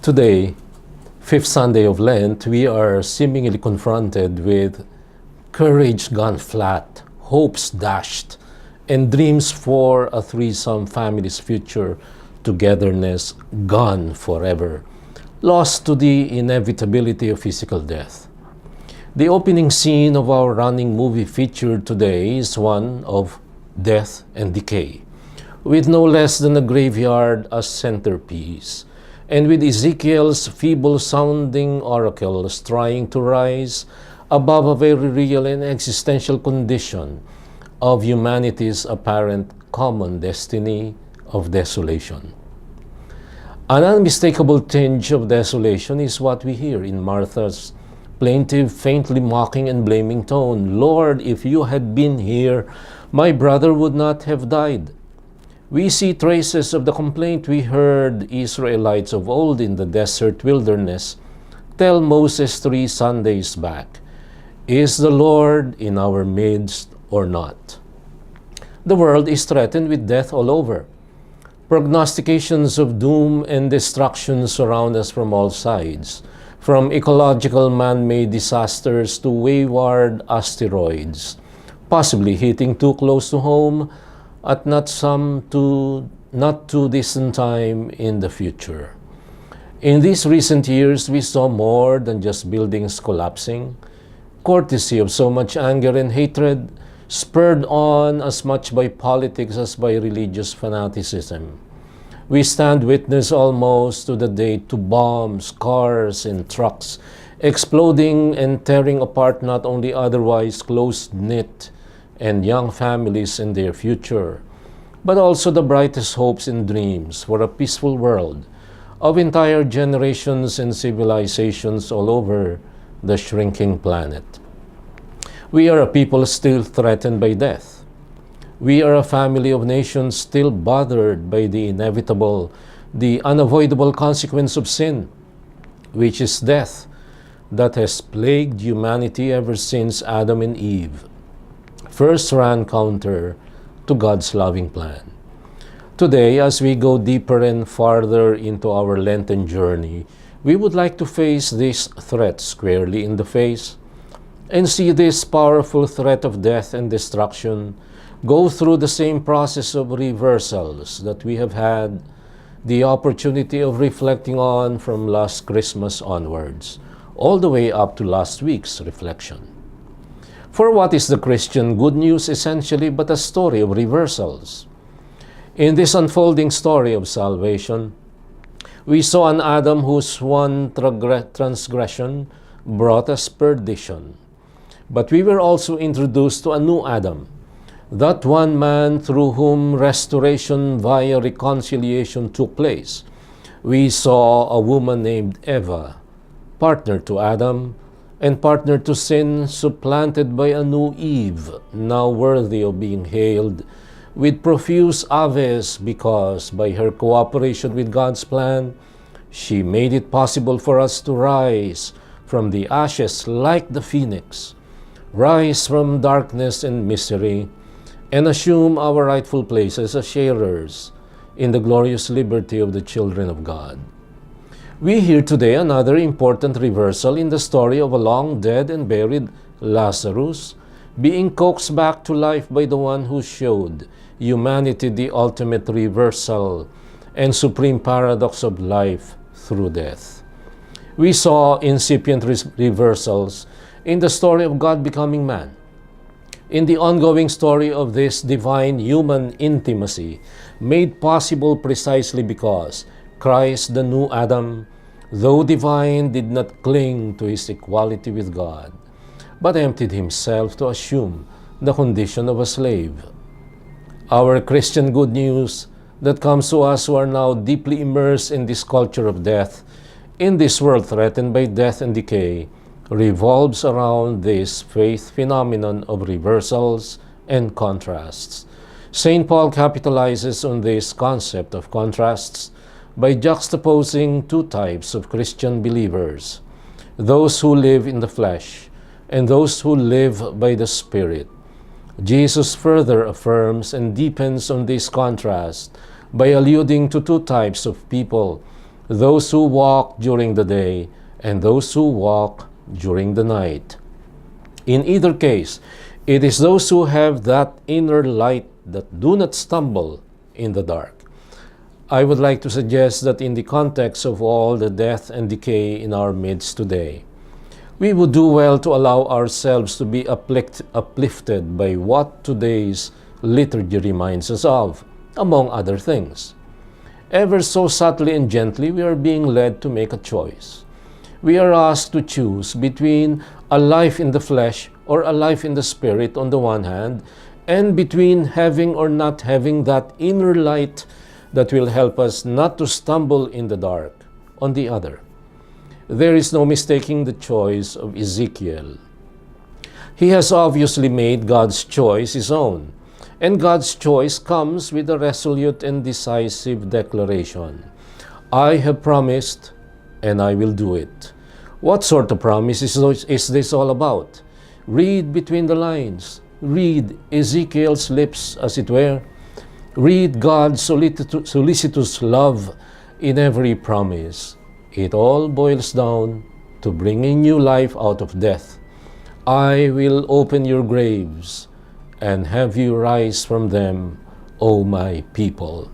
Today, fifth Sunday of Lent, we are seemingly confronted with courage gone flat, hopes dashed, and dreams for a threesome family's future togetherness gone forever, lost to the inevitability of physical death. The opening scene of our running movie featured today is one of death and decay, with no less than a graveyard as centerpiece, and with Ezekiel's feeble-sounding oracles trying to rise above a very real and existential condition of humanity's apparent common destiny of desolation. An unmistakable tinge of desolation is what we hear in Martha's plaintive, faintly mocking and blaming tone. "Lord, if you had been here, my brother would not have died." We see traces of the complaint we heard Israelites of old in the desert wilderness tell Moses 3 Sundays back. Is the Lord in our midst or not? The world is threatened with death all over. Prognostications of doom and destruction surround us from all sides, from ecological man-made disasters to wayward asteroids, possibly hitting too close to home at not too distant time in the future. In these recent years, we saw more than just buildings collapsing, courtesy of so much anger and hatred, spurred on as much by politics as by religious fanaticism. We stand witness almost to the day to bombs, cars, and trucks exploding and tearing apart not only otherwise close-knit and young families and their future, but also the brightest hopes and dreams for a peaceful world of entire generations and civilizations all over the shrinking planet. We are a people still threatened by death. We are a family of nations still bothered by the inevitable, the unavoidable consequence of sin, which is death, that has plagued humanity ever since Adam and Eve first ran counter to God's loving plan. Today, as we go deeper and farther into our Lenten journey, we would like to face this threat squarely in the face and see this powerful threat of death and destruction go through the same process of reversals that we have had the opportunity of reflecting on from last Christmas onwards, all the way up to last week's reflection. For what is the Christian good news essentially but a story of reversals? In this unfolding story of salvation, we saw an Adam whose one transgression brought us perdition. But we were also introduced to a new Adam, that one man through whom restoration via reconciliation took place. We saw a woman named Eva, partner to Adam, and partner to sin, supplanted by a new Eve, now worthy of being hailed with profuse aves because by her cooperation with God's plan, she made it possible for us to rise from the ashes like the phoenix, rise from darkness and misery, and assume our rightful places as sharers in the glorious liberty of the children of God. We hear today another important reversal in the story of a long dead and buried Lazarus being coaxed back to life by the one who showed humanity the ultimate reversal and supreme paradox of life through death. We saw incipient reversals in the story of God becoming man, in the ongoing story of this divine human intimacy made possible precisely because Christ, the new Adam, though divine, did not cling to his equality with God, but emptied himself to assume the condition of a slave. Our Christian good news that comes to us who are now deeply immersed in this culture of death, in this world threatened by death and decay, revolves around this faith phenomenon of reversals and contrasts. St. Paul capitalizes on this concept of contrasts by juxtaposing two types of Christian believers, those who live in the flesh and those who live by the Spirit. Jesus further affirms and deepens on this contrast by alluding to two types of people those who walk during the day, and those who walk during the night. In either case, it is those who have that inner light that do not stumble in the dark. I would like to suggest that in the context of all the death and decay in our midst today, we would do well to allow ourselves to be uplifted by what today's liturgy reminds us of, among other things. Ever so subtly and gently, we are being led to make a choice. We are asked to choose between a life in the flesh or a life in the spirit on the one hand, and between having or not having that inner light that will help us not to stumble in the dark on the other. There is no mistaking the choice of Ezekiel. He has obviously made God's choice his own, and God's choice comes with a resolute and decisive declaration. I have promised, and I will do it. What sort of promise is this all about? Read between the lines. Read Ezekiel's lips, as it were. Read God's solicitous love in every promise. It all boils down to bringing new life out of death. I will open your graves and have you rise from them, O my people.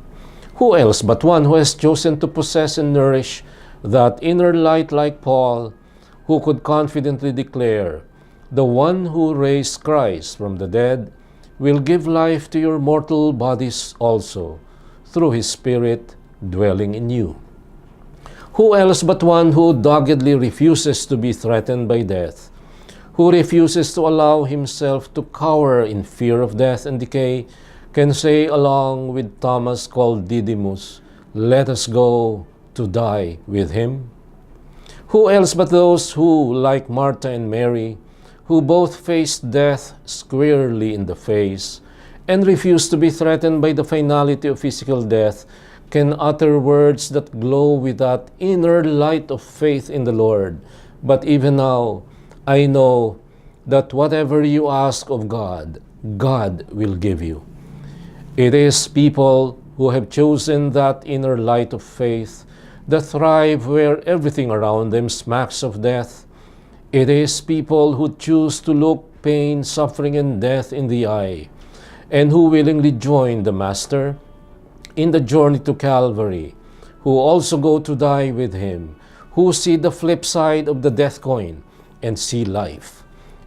Who else but one who has chosen to possess and nourish that inner light like Paul, who could confidently declare, the one who raised Christ from the dead will give life to your mortal bodies also, through his Spirit dwelling in you. Who else but one who doggedly refuses to be threatened by death, who refuses to allow himself to cower in fear of death and decay, can say along with Thomas called Didymus, let us go to die with him? Who else but those who, like Martha and Mary, who both faced death squarely in the face and refused to be threatened by the finality of physical death, can utter words that glow with that inner light of faith in the Lord. But even now, I know that whatever you ask of God, God will give you. It is people who have chosen that inner light of faith that thrive where everything around them smacks of death. It is people who choose to look pain, suffering, and death in the eye, and who willingly join the Master in the journey to Calvary, who also go to die with him, who see the flip side of the death coin and see life.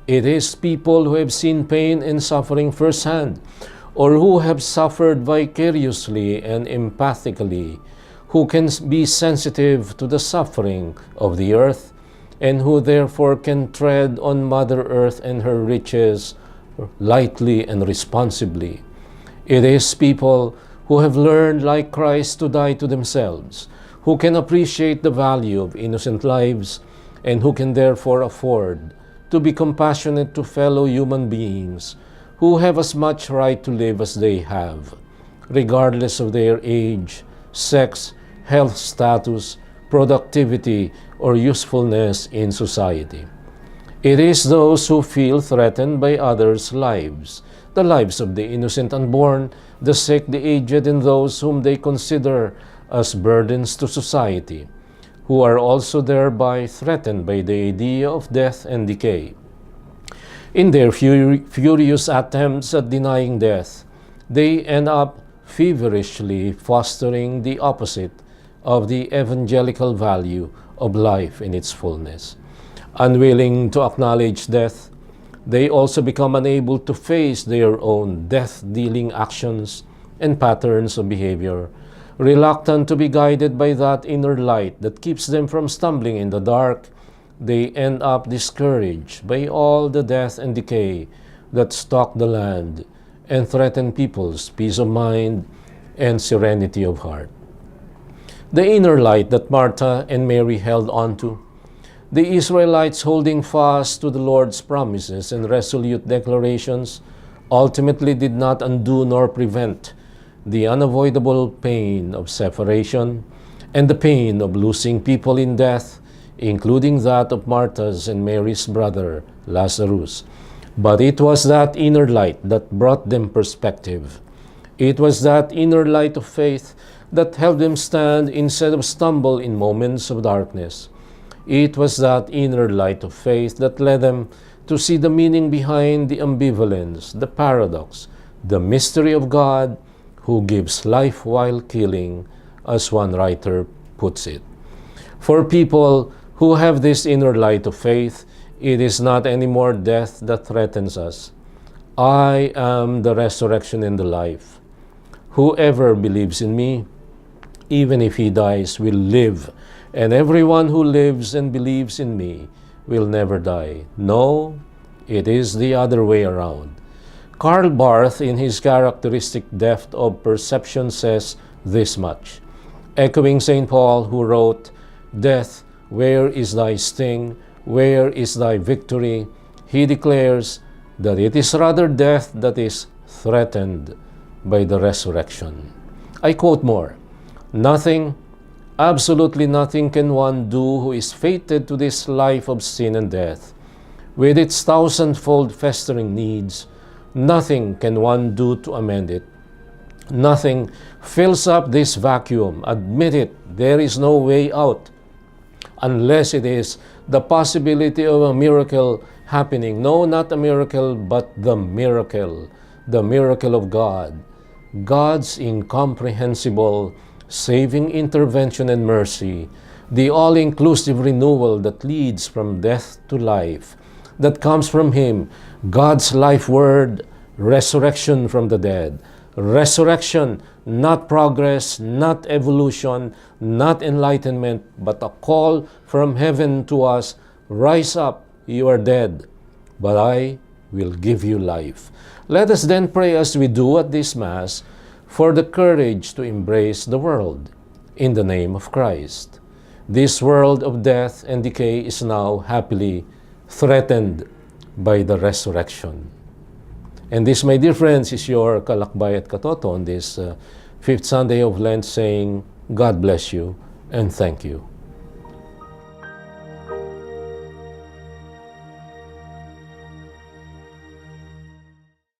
It is people who have seen pain and suffering firsthand, or who have suffered vicariously and empathically, who can be sensitive to the suffering of the earth, and who therefore can tread on Mother Earth and her riches lightly and responsibly. It is people who have learned, like Christ, to die to themselves, who can appreciate the value of innocent lives, and who can therefore afford to be compassionate to fellow human beings who have as much right to live as they have, regardless of their age, sex, health status, productivity, or usefulness in society. It is those who feel threatened by others' lives, the lives of the innocent unborn, the sick, the aged, and those whom they consider as burdens to society, who are also thereby threatened by the idea of death and decay. In their furious attempts at denying death, they end up feverishly fostering the opposite of the evangelical value of life in its fullness. Unwilling to acknowledge death, they also become unable to face their own death-dealing actions and patterns of behavior, reluctant to be guided by that inner light that keeps them from stumbling in the dark. They end up discouraged by all the death and decay that stalk the land and threaten people's peace of mind and serenity of heart. The inner light that Martha and Mary held on to, the Israelites holding fast to the Lord's promises and resolute declarations, ultimately did not undo nor prevent the unavoidable pain of separation and the pain of losing people in death, including that of Martha's and Mary's brother, Lazarus. But it was that inner light that brought them perspective. It was that inner light of faith that helped them stand instead of stumble in moments of darkness. It was that inner light of faith that led them to see the meaning behind the ambivalence, the paradox, the mystery of God who gives life while killing, as one writer puts it. For people who have this inner light of faith, it is not anymore death that threatens us. I am the resurrection and the life. Whoever believes in me, even if he dies, will live, and everyone who lives and believes in me will never die. No, it is the other way around. Karl Barth, in his characteristic depth of perception, says this much, echoing St. Paul, who wrote, "Death, where is thy sting? Where is thy victory?" He declares that it is rather death that is threatened by the resurrection. I quote more, "Nothing, absolutely nothing can one do who is fated to this life of sin and death. With its thousandfold festering needs, nothing can one do to amend it. Nothing fills up this vacuum. Admit it, there is no way out, unless it is the possibility of a miracle happening. No, not a miracle, but the miracle of God. God's incomprehensible saving intervention and mercy, the all-inclusive renewal that leads from death to life, that comes from Him, God's life word, resurrection from the dead. Resurrection, not progress, not evolution, not enlightenment, but a call from heaven to us, rise up, you are dead, but I will give you life." Let us then pray as we do at this Mass for the courage to embrace the world in the name of Christ. This world of death and decay is now happily threatened by the resurrection. And this, my dear friends, is your Kalakbay at Katoto on this fifth Sunday of Lent, saying, God bless you and thank you.